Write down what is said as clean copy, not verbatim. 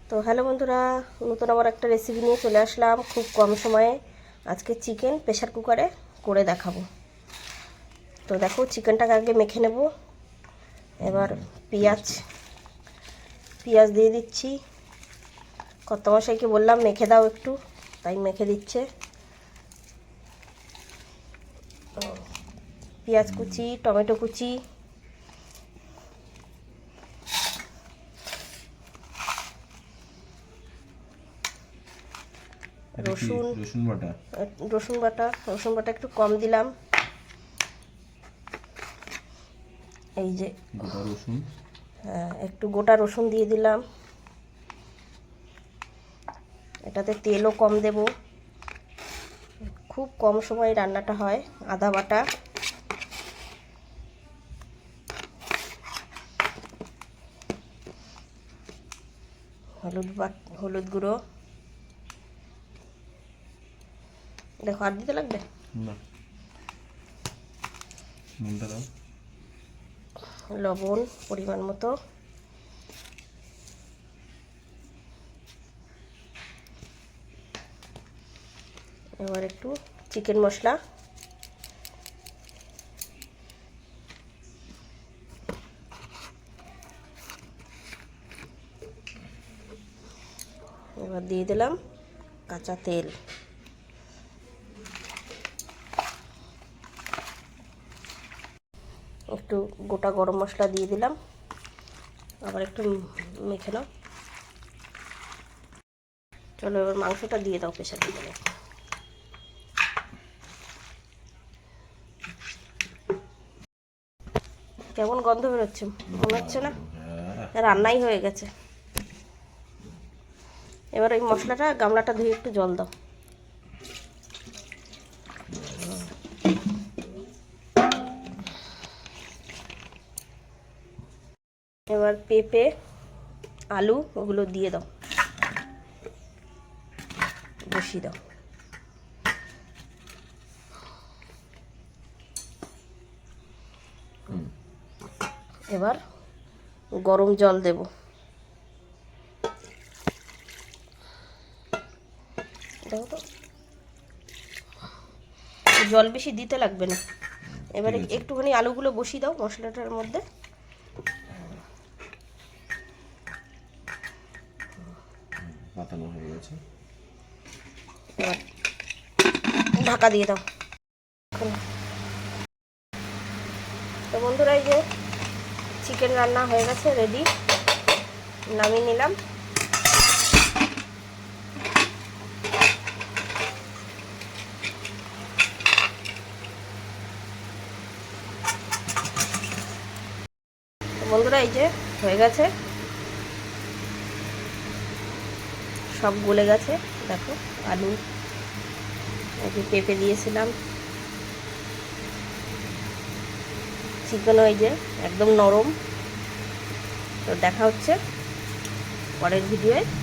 তো হ্যালো বন্ধুরা, নতুন আবার একটা রেসিপি নিয়ে চলে আসলাম খুব কম সময়ে। আজকে চিকেন প্রেসার কুকারে করে দেখাবো। তো দেখো, চিকেনটাকে আগে মেখে নেব। এবার পেঁয়াজ দিয়ে দিচ্ছি। কর্তামশাইকে বললাম মেখে দাও একটু, তাই মেখে দিচ্ছে। পেঁয়াজ কুচি, টমেটো কুচি, রসুন বাটা একটু কম দিলাম। এই যে গোটা রসুন, একটু গোটা রসুন দিয়ে দিলাম। এটাতে তেলও কম দেব, খুব কম সময়ে রান্নাটা হয়। আদা বাটা, হলুদ গুঁড়ো। দেখো, আর দিতে লাগবে না, লবণ পরিমাণ মতো। এবার একটু চিকেন মশলা, এবার দিয়ে দিলাম কাঁচা তেল। একটু গোটা গরম মশলা দিয়ে দিলাম। আবার একটু মেখে নাও। চলো, এবার মাংসটা দিয়ে দাও প্রেসার কুকারে। কেমন গন্ধ বেরোচ্ছে মনে হচ্ছে না? রান্নাই হয়ে গেছে। এবার ওই মশলাটা, গামলাটা ধুয়ে একটু জল দাও। এবার পেঁপে, আলু ওগুলো দিয়ে দাও, বসিয়ে দাও। এবার গরম জল দেব। দেখো তো, জল বেশি দিতে লাগবে না। এবারে একটুখানি আলুগুলো বসিয়ে দাও মশলাটার মধ্যে। এবার ঢাকা দিয়ে দাও। তো বন্ধুরা, এই যে চিকেন রান্না হয়ে গেছে, রেডি, নামিয়ে নিলাম। বন্ধুরা, এই যে হয়ে গেছে, সব গলে গেছে। দেখো, আলু, এই যে পেঁপে দিয়েছিলাম, চিকেনও এই যে একদম নরম। তো দেখা হচ্ছে পরের ভিডিওয়।